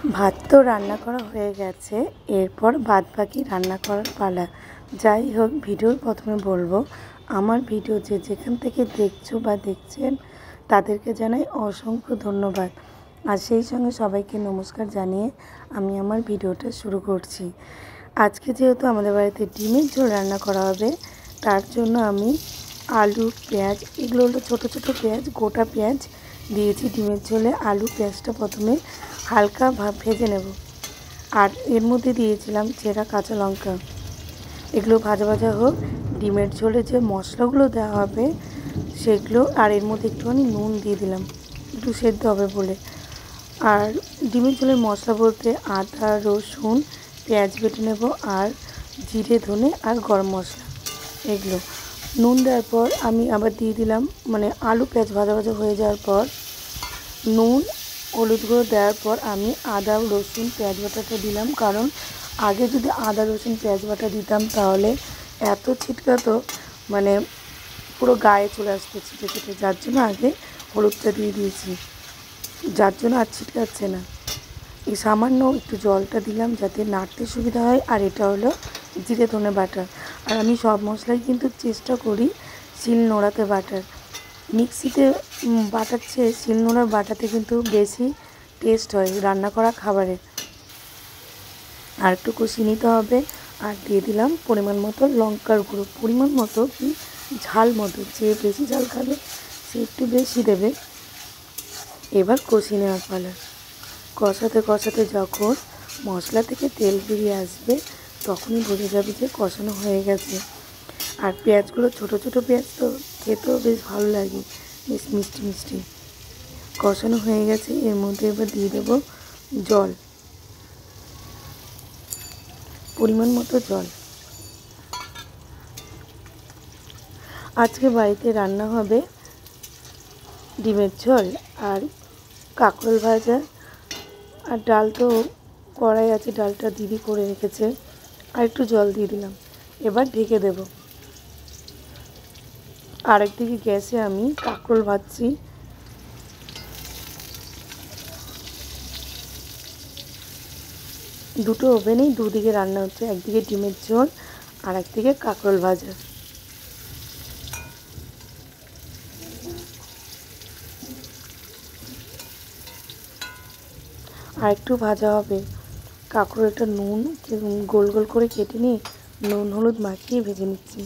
ভাত তো রান্না করা হয়ে গেছে, এরপর বাদবাকি রান্না করার পালা। যাই হোক, ভিডিওর প্রথমে বলবো আমার ভিডিও যে যেখান থেকে দেখছো বা দেখছেন তাদেরকে জানাই অসংখ্য ধন্যবাদ। আর সেই সঙ্গে সবাইকে নমস্কার জানিয়ে আমি আমার ভিডিওটা শুরু করছি। আজকে যেহেতু আমাদের বাড়িতে ডিমের ঝোল রান্না করা হবে, তার জন্য আমি আলু, পেঁয়াজ, এগুলো হলো ছোটো ছোটো পেঁয়াজ, গোটা পেঁয়াজ দিয়েছি ডিমের ঝোলে। আলু পেঁয়াজটা প্রথমে হালকা ভেজে নেব, আর এর মধ্যে দিয়েছিলাম চেরা কাঁচা লঙ্কা। এগুলো ভাজা ভাজা হোক। ডিমের ঝোলে যে মশলাগুলো দেওয়া হবে সেগুলো, আর এর মধ্যে একটুখানি নুন দিয়ে দিলাম, একটু সেদ্ধ হবে বলে। আর ডিমের ঝোলের মশলা বলতে আদা, রসুন, পেঁয়াজ বেটে নেব, আর জিরে, ধনে আর গরম মশলা এগুলো। নুন দেওয়ার পর আমি আবার দিয়ে দিলাম, মানে আলু পেঁয়াজ ভাজা ভাজা হয়ে যাওয়ার পর নুন, হলুদ গুঁড়ো দেওয়ার পর আমি আদা, রসুন, পেঁয়াজ বাটাটা দিলাম। কারণ আগে যদি আদা, রসুন, পেঁয়াজ বাটা দিতাম তাহলে এত ছিটকাতো, মানে পুরো গায়ে চলে আসতো ছিটে ছিটে, যার জন্য আগে হলুদটা দিয়ে দিয়েছি, যার জন্য আর ছিটকাচ্ছে না। এই সামান্য একটু জলটা দিলাম যাতে নাড়তে সুবিধা হয়। আর এটা হলো জিরে ধনে বাটা। আর আমি সব মশলাই কিন্তু চেষ্টা করি শিল নোড়াতে বাটার। মিক্সিতে বাটার চেয়ে শিল নোড়ার বাটাতে কিন্তু বেশি টেস্ট হয় রান্না করা খাবারের। আর একটু কষিয়ে নিতে হবে। আর দিয়ে দিলাম পরিমাণ মতো লঙ্কার গুঁড়ো, পরিমাণ মতো কি ঝাল মতো, যে বেশি ঝাল খাবে সে একটু বেশি দেবে। এবার কষিয়ে নেওয়ার পালা। কষাতে কষাতে যখন মশলা থেকে তেল বেরিয়ে আসবে তখনই বোঝা যাবে যে কষানো হয়ে গেছে। আর পেঁয়াজগুলো ছোটো ছোটো পেঁয়াজ তো খেতেও বেশ ভালো লাগে, বেশ মিষ্টি মিষ্টি। কষানো হয়ে গেছে, এর মধ্যে এবার দিয়ে দেবো জল, পরিমাণ মতো জল। আজকে বাড়িতে রান্না হবে ডিমের ঝোল আর কাঁকরোল ভাজা, আর ডাল তো কড়াই আছে, ডালটা দিদি করে রেখেছে। আর একটু জল দিয়ে দিলাম, এবার ঢেকে দেব। আরেকদিকে গ্যাসে আমি কাঁকরোল ভাজছি। দুটো ওভেনেই দুদিকে রান্না হচ্ছে, একদিকে ডিমের ঝোল আর একদিকে কাঁকরোল ভাজা। আর একটু ভাজা হবে। কাঁকরোলটা নুন গোল গোল করে কেটে নিয়ে নুন হলুদ মাখিয়ে ভেজে নিচ্ছি।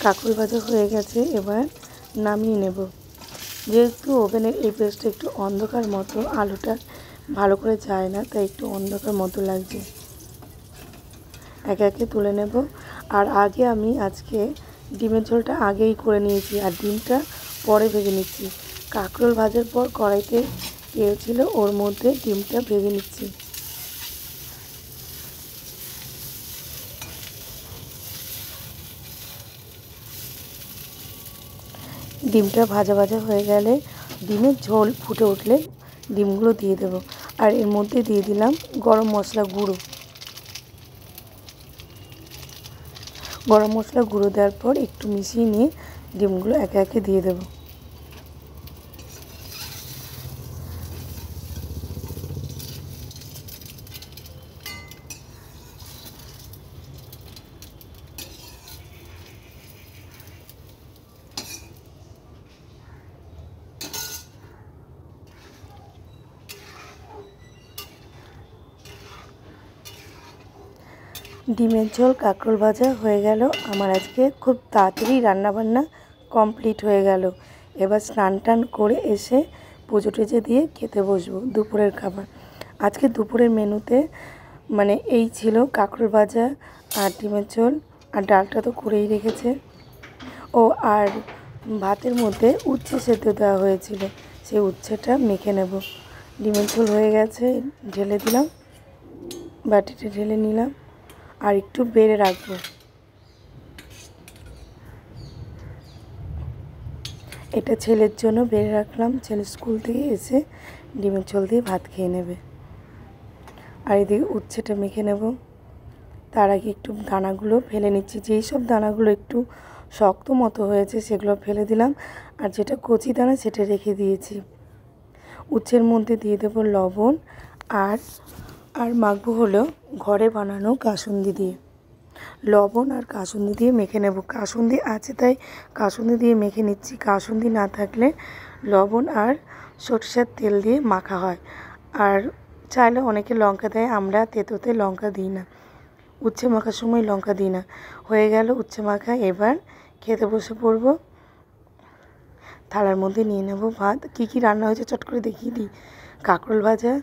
কাঁকরোল ভাজা হয়ে গেছে, এবার নামিয়ে নেব। যেহেতু ওভেনের এই পেস্টটা একটু অন্ধকার মতো, আলুটা ভালো করে যায় না, তাই একটু অন্ধকার মতো লাগছে। একে একে তুলে নেব। আর আগে আমি আজকে ডিমের ঝোলটা আগেই করে নিয়েছি, আর ডিমটা পরে ভেজে নিচ্ছি। কাঁকরোল ভাজার পর কড়াইতে তেল ছিল, ওর মধ্যে ডিমটা ভেজে নিচ্ছি। ডিমটা ভাজা ভাজা হয়ে গেলে, ডিমের ঝোল ফুটে উঠলে ডিমগুলো দিয়ে দেবো। আর এর মধ্যে দিয়ে দিলাম গরম মশলা গুঁড়ো। গরম মশলা গুঁড়ো দেওয়ার পর একটু মিশিয়ে নিয়ে ডিমগুলো একে একে দিয়ে দেবো। ডিমের ঝোল কাঁকরোল ভাজা হয়ে গেল। আমার আজকে খুব তাড়াতাড়ি রান্নাবান্না কমপ্লিট হয়ে গেল। এবার স্নান টান করে এসে পুজো টুজো দিয়ে খেতে বসবো দুপুরের খাবার। আজকে দুপুরের মেনুতে মানে এই ছিল কাঁকরোল ভাজা আর ডিমের ঝোল, আর ডালটা তো করেই রেখেছে। ও আর ভাতের মধ্যে উচ্ছে সেদ্ধ দেওয়া হয়েছিল, সেই উচ্ছেটা মেখে নেব। ডিমের ঝোল হয়ে গেছে, ঢেলে দিলাম, বাটিতে ঢেলে নিলাম। আর একটু বেড়ে রাখবো। এটা ছেলের জন্য বেড়ে রাখলাম, ছেলে স্কুল থেকে এসে ডিমের ঝোল দিয়ে ভাত খেয়ে নেবে। আর এদিকে উচ্ছেটা মেখে নেব। তার আগে একটু দানাগুলো ফেলে নিচ্ছি, যেই সব দানাগুলো একটু শক্ত মতো হয়েছে সেগুলো ফেলে দিলাম, আর যেটা কচি দানা সেটা রেখে দিয়েছি। উচ্ছের মধ্যে দিয়ে দেবো লবণ আর আর মাখবো হলো ঘরে বানানো কাসুন্দি দিয়ে, লবণ আর কাসুন্দি দিয়ে মেখে নেব। কাসুন্দি আছে তাই কাসুন্দি দিয়ে মেখে নিচ্ছি, কাসুন্দি না থাকলে লবণ আর সরষের তেল দিয়ে মাখা হয়। আর চাইলে অনেকে লঙ্কা দেয়, আমরা তেঁতোতে লঙ্কা দিই না, উচ্ছে মাখার সময় লঙ্কা দিই না। হয়ে গেল উচ্ছে মাখা, এবার খেতে বসে পড়ব। থালার মধ্যে নিয়ে নেব ভাত। কী কী রান্না হয়েছে চট করে দেখিয়ে দিই। কাঁকরোল ভাজা,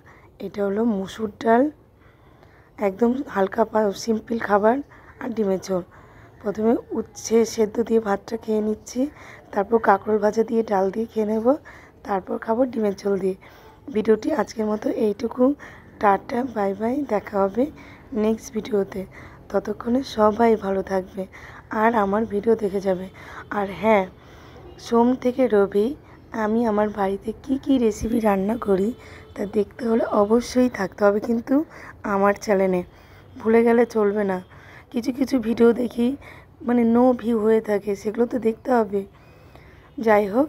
এটা হলো মুসুর ডাল, একদম হালকা সিম্পল খাবার, আর ডিমের ঝোল। প্রথমে উচ্ছে সেদ্ধ দিয়ে ভাতটা খেয়ে নিচ্ছি, তারপর কাঁকরোল ভাজা দিয়ে ডাল দিয়ে খেয়ে নেব, তারপর খাবো ডিমের ঝোল দিয়ে। ভিডিওটি আজকের মতো এইটুকু। টাটা, বাই বাই, দেখা হবে নেক্সট ভিডিওতে। ততক্ষণে সবাই ভালো থাকবে আর আমার ভিডিও দেখে যাবে। আর হ্যাঁ, সোম থেকে রবি আমি আমার বাড়িতে কি কি রেসিপি রান্না করি তা দেখতে হলে অবশ্যই থাকতে হবে কিন্তু আমার চ্যানেলে, ভুলে গেলে চলবে না। কিছু কিছু ভিডিও দেখি মানে নো ভিউ হয়ে থাকে, সেগুলো তো দেখতে হবে। যাই হোক,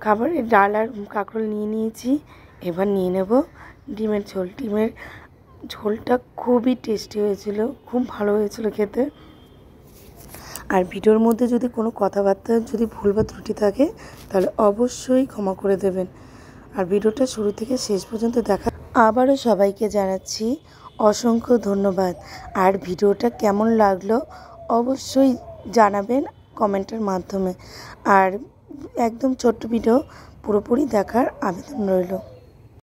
খাবারের ডাল আর কাঁকরোল নিয়ে নিয়েছি, এবার নিয়ে নেব ডিমের ঝোল। ডিমের ঝোলটা খুবই টেস্টি হয়েছিল, খুব ভালো হয়েছিল খেতে। আর ভিডিওর মধ্যে যদি কোনো কথাবার্তা যদি ভুল বা ত্রুটি থাকে তাহলে অবশ্যই ক্ষমা করে দেবেন। আর ভিডিওটা শুরু থেকে শেষ পর্যন্ত দেখা। আবারও সবাইকে জানাচ্ছি অসংখ্য ধন্যবাদ। আর ভিডিওটা কেমন লাগলো অবশ্যই জানাবেন কমেন্টের মাধ্যমে। আর একদম ছোট্ট ভিডিও পুরোপুরি দেখার আবেদন রইল।